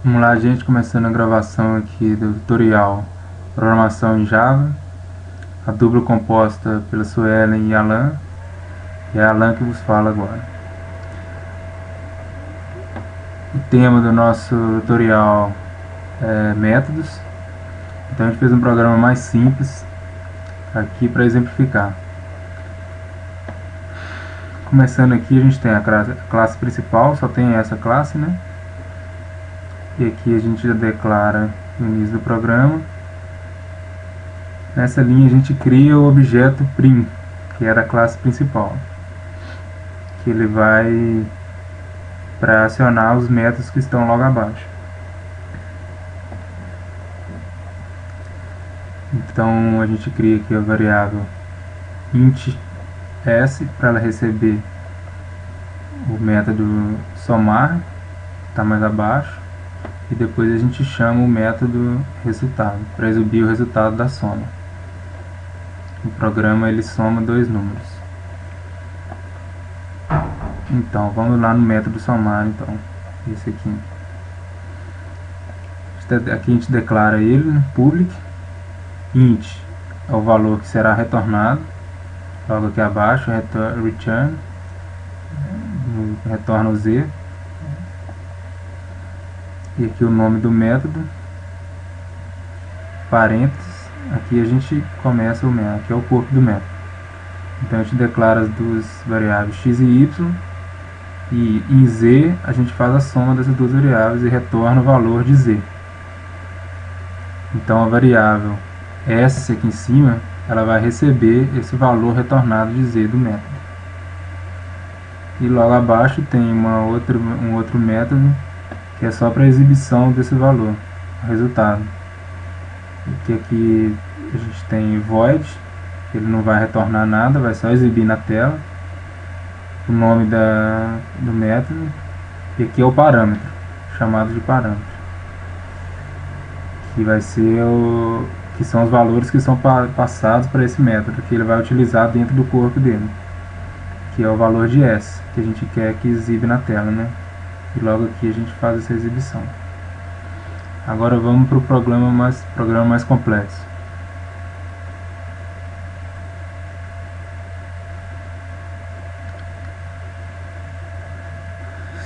Vamos lá, gente, começando a gravação aqui do tutorial Programação em Java. A dupla composta pela Suelen e Alan. E é Alan que vos fala agora. O tema do nosso tutorial é métodos. Então a gente fez um programa mais simples aqui para exemplificar. Começando aqui, a gente tem a classe principal, só tem essa classe, né? E aqui a gente já declara no início do programa. Nessa linha a gente cria o objeto prim, que era a classe principal, que ele vai para acionar os métodos que estão logo abaixo. Então a gente cria aqui a variável int s para ela receber o método somar, está mais abaixo, e depois a gente chama o método resultado para exibir o resultado da soma. O programa ele soma dois números. Então vamos lá no método somar, então esse aqui. Aqui a gente declara ele, né, public. Int é o valor que será retornado, logo aqui abaixo, return, retorna o z. E aqui o nome do método, parênteses, aqui a gente começa o método, aqui é o corpo do método. Então a gente declara as duas variáveis x e y, e em z a gente faz a soma dessas duas variáveis e retorna o valor de z. Então a variável s aqui em cima, ela vai receber esse valor retornado de z do método. E logo abaixo tem um outro método que é só para exibição desse valor, o resultado. E aqui a gente tem void, que ele não vai retornar nada, vai só exibir na tela o nome do método. E aqui é o parâmetro, chamado de parâmetro, que vai ser que são os valores que são passados para esse método, que ele vai utilizar dentro do corpo dele, que é o valor de s, que a gente quer que exibe na tela, né? E logo aqui a gente faz essa exibição. Agora vamos para o programa mais complexo.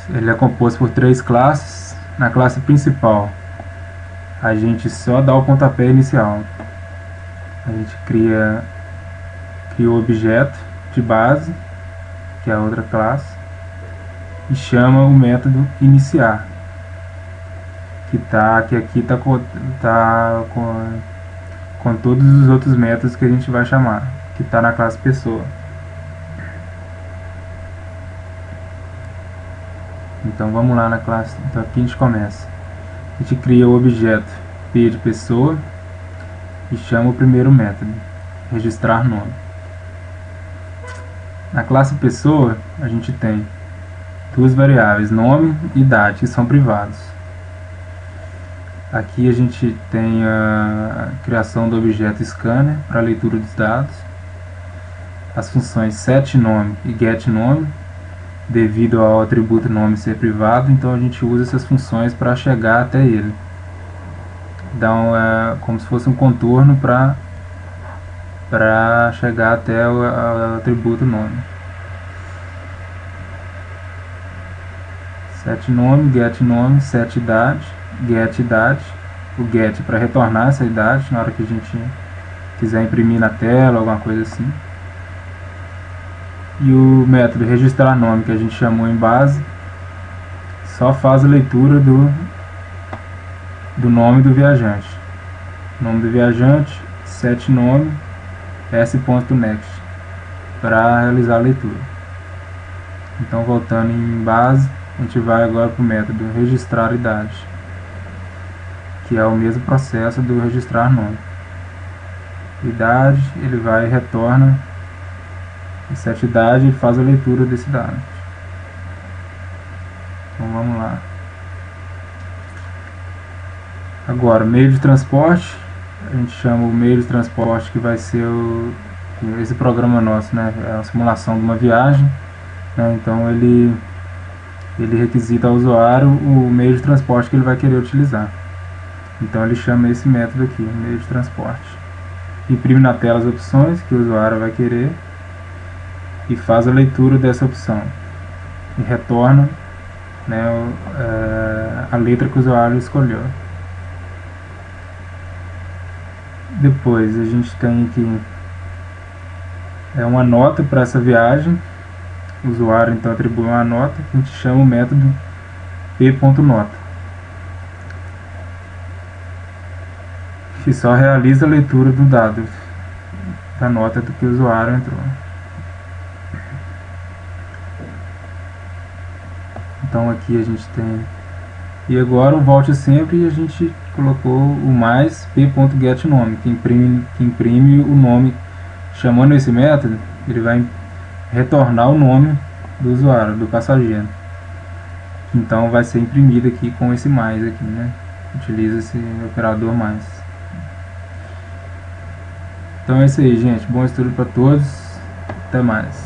Ele é composto por três classes. Na classe principal a gente só dá o pontapé inicial. A gente cria o objeto de base, que é a outra classe, e chama o método iniciar, que aqui está com todos os outros métodos que a gente vai chamar, que está na classe pessoa. Então vamos lá na classe. Então aqui a gente começa. A gente cria o objeto p de pessoa e chama o primeiro método, registrar nome. Na classe pessoa a gente tem duas variáveis, nome e idade, que são privados. Aqui a gente tem a criação do objeto scanner para leitura dos dados, as funções setNome e getNome, devido ao atributo nome ser privado, então a gente usa essas funções para chegar até ele. Então é como se fosse um contorno para chegar até o atributo nome. setNome, getNome, setIdade, getIdade, o get para retornar essa idade na hora que a gente quiser imprimir na tela, alguma coisa assim. E o método registrar nome, que a gente chamou em base, só faz a leitura do nome do viajante. Nome do viajante, setNome, s.next, para realizar a leitura. Então voltando em base, a gente vai agora para o método registrar idade, que é o mesmo processo do registrar nome. Idade, ele vai e retorna setIdade e faz a leitura desse dado. Então vamos lá. Agora, meio de transporte, a gente chama o meio de transporte que vai ser esse programa nosso, né? É a simulação de uma viagem, né? Então ele ele requisita ao usuário o meio de transporte que ele vai querer utilizar. Então ele chama esse método aqui, meio de transporte. Imprime na tela as opções que o usuário vai querer e faz a leitura dessa opção e retorna, né, a letra que o usuário escolheu. Depois a gente tem aqui uma nota para essa viagem. O usuário então atribui uma nota, que a gente chama o método p.nota, que só realiza a leitura do dado da nota do que o usuário entrou. Então aqui a gente tem, e agora o volte sempre, a gente colocou o mais p.getNome, que imprime o nome. Chamando esse método, ele vai retornar o nome do usuário, do passageiro. Então vai ser imprimido aqui com esse mais aqui, né? Utiliza esse operador mais. Então é isso aí, gente. Bom estudo para todos. Até mais.